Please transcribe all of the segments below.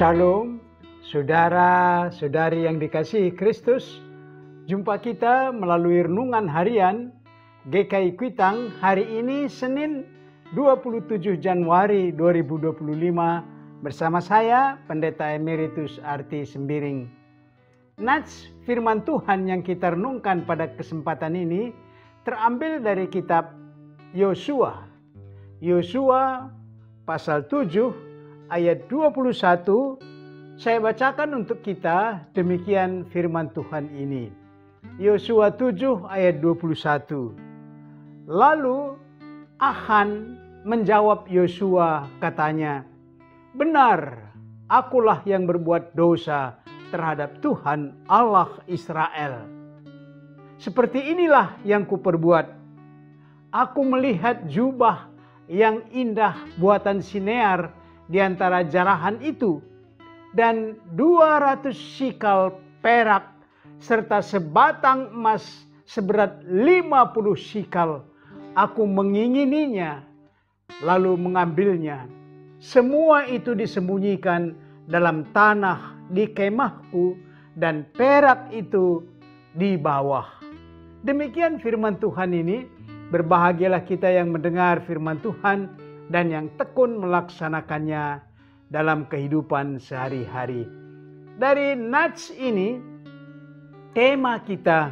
Shalom, saudara-saudari yang dikasihi Kristus. Jumpa kita melalui renungan harian GKI Kuitang hari ini Senin 27 Januari 2025 bersama saya Pendeta Emeritus Arti Sembiring. Nats firman Tuhan yang kita renungkan pada kesempatan ini terambil dari kitab Yosua. Yosua pasal 7 ayat 21, saya bacakan untuk kita demikian firman Tuhan ini. Yosua 7 ayat 21. Lalu Achan menjawab Yosua, katanya, "Benar, akulah yang berbuat dosa terhadap Tuhan Allah Israel. Seperti inilah yang kuperbuat. Aku melihat jubah yang indah buatan Sinear di antara jarahan itu, dan 200 sikal perak serta sebatang emas seberat 50 sikal. Aku mengingininya, lalu mengambilnya. Semua itu disembunyikan dalam tanah di kemahku, dan perak itu di bawah." Demikian firman Tuhan ini. Berbahagialah kita yang mendengar firman Tuhan dan yang tekun melaksanakannya dalam kehidupan sehari-hari. Dari nats ini, tema kita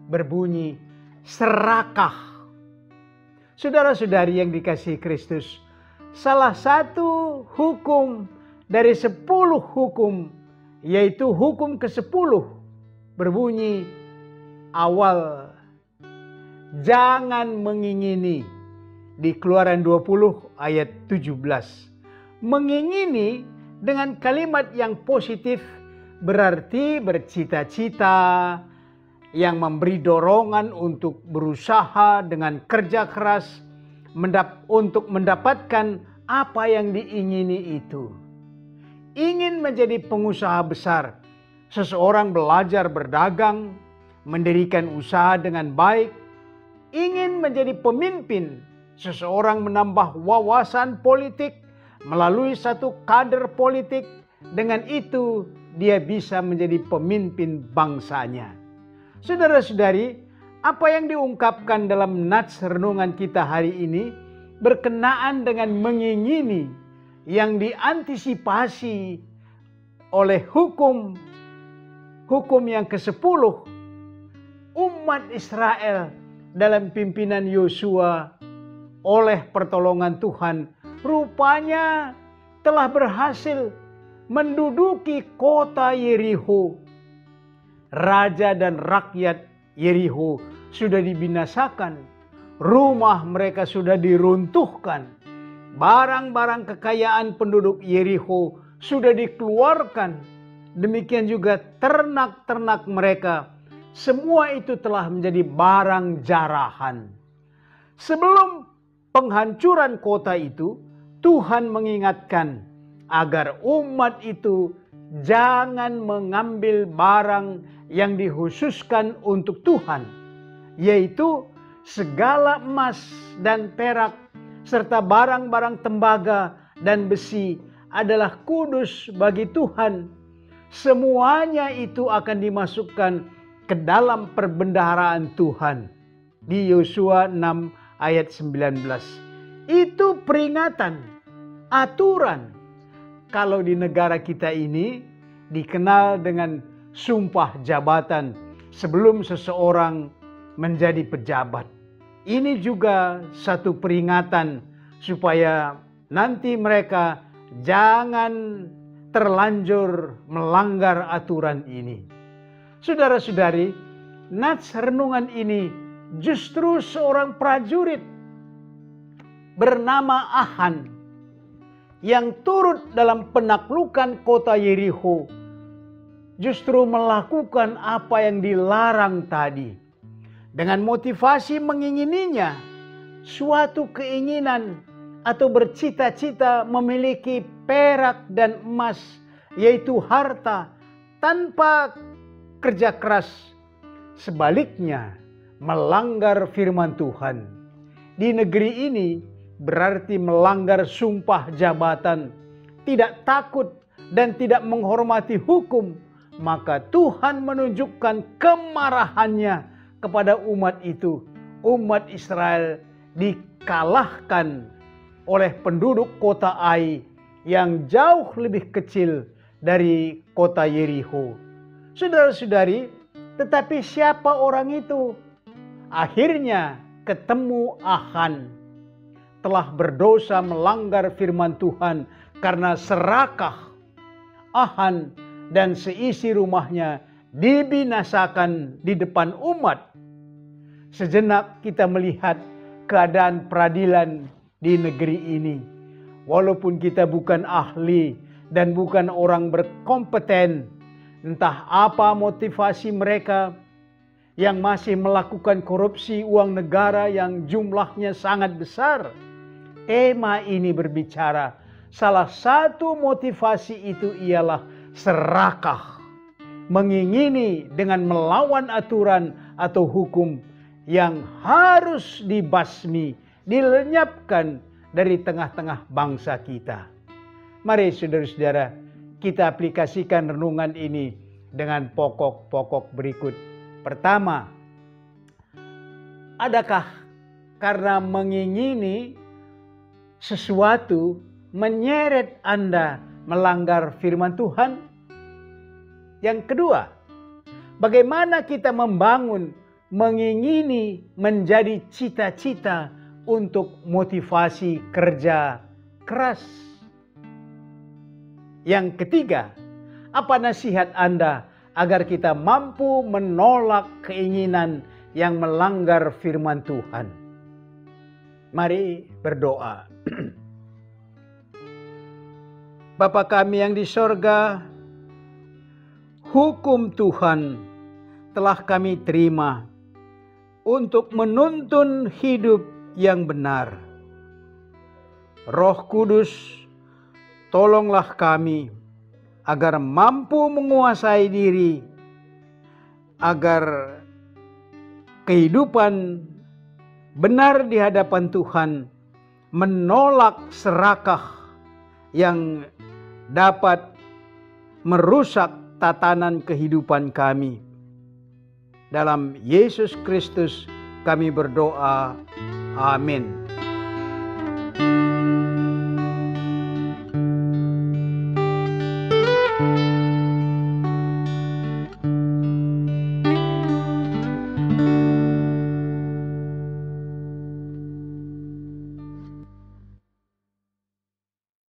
berbunyi serakah. Saudara-saudari yang dikasihi Kristus, salah satu hukum dari 10 hukum, yaitu hukum ke-10, berbunyi awal, jangan mengingini. Di Keluaran 20 ayat 17. Mengingini dengan kalimat yang positif berarti bercita-cita, yang memberi dorongan untuk berusaha dengan kerja keras untuk mendapatkan apa yang diingini itu. Ingin menjadi pengusaha besar, seseorang belajar berdagang, mendirikan usaha dengan baik. Ingin menjadi pemimpin, seseorang menambah wawasan politik melalui satu kader politik. Dengan itu dia bisa menjadi pemimpin bangsanya. Saudara-saudari, apa yang diungkapkan dalam nats renungan kita hari ini berkenaan dengan mengingini yang diantisipasi oleh hukum yang ke-10 umat Israel dalam pimpinan Yosua. Oleh pertolongan Tuhan, rupanya telah berhasil menduduki kota Yerikho. Raja dan rakyat Yerikho sudah dibinasakan. Rumah mereka sudah diruntuhkan. Barang-barang kekayaan penduduk Yerikho sudah dikeluarkan. Demikian juga ternak-ternak mereka. Semua itu telah menjadi barang jarahan. Sebelum penghancuran kota itu, Tuhan mengingatkan agar umat itu jangan mengambil barang yang dikhususkan untuk Tuhan, yaitu segala emas dan perak serta barang-barang tembaga dan besi adalah kudus bagi Tuhan. Semuanya itu akan dimasukkan ke dalam perbendaharaan Tuhan. Di Yosua 6 ayat 19. Itu peringatan, aturan. Kalau di negara kita ini dikenal dengan sumpah jabatan sebelum seseorang menjadi pejabat. Ini juga satu peringatan supaya nanti mereka jangan terlanjur melanggar aturan ini. Saudara-saudari, nats renungan ini justru seorang prajurit bernama Achan yang turut dalam penaklukan kota Yerikho justru melakukan apa yang dilarang tadi. Dengan motivasi mengingininya, suatu keinginan atau bercita-cita memiliki perak dan emas, yaitu harta, tanpa kerja keras. Sebaliknya, melanggar firman Tuhan di negeri ini berarti melanggar sumpah jabatan, tidak takut dan tidak menghormati hukum, maka Tuhan menunjukkan kemarahannya kepada umat itu. Umat Israel dikalahkan oleh penduduk kota Ai yang jauh lebih kecil dari kota Yerikho. Saudara-saudari, tetapi siapa orang itu? Akhirnya ketemu Achan, telah berdosa melanggar firman Tuhan karena serakah. Achan dan seisi rumahnya dibinasakan di depan umat. Sejenak kita melihat keadaan peradilan di negeri ini. Walaupun kita bukan ahli dan bukan orang berkompeten, entah apa motivasi mereka yang masih melakukan korupsi uang negara yang jumlahnya sangat besar. Tema ini berbicara, salah satu motivasi itu ialah serakah, mengingini dengan melawan aturan atau hukum yang harus dibasmi, dilenyapkan dari tengah-tengah bangsa kita. Mari saudara-saudara, kita aplikasikan renungan ini dengan pokok-pokok berikut. Pertama, adakah karena mengingini sesuatu menyeret Anda melanggar firman Tuhan? Yang kedua, bagaimana kita membangun mengingini menjadi cita-cita untuk motivasi kerja keras? Yang ketiga, apa nasihat Anda agar kita mampu menolak keinginan yang melanggar firman Tuhan? Mari berdoa. Bapa kami yang di sorga, hukum Tuhan telah kami terima untuk menuntun hidup yang benar. Roh Kudus, tolonglah kami agar mampu menguasai diri, agar kehidupan benar di hadapan Tuhan, menolak serakah yang dapat merusak tatanan kehidupan kami. Dalam Yesus Kristus kami berdoa. Amin.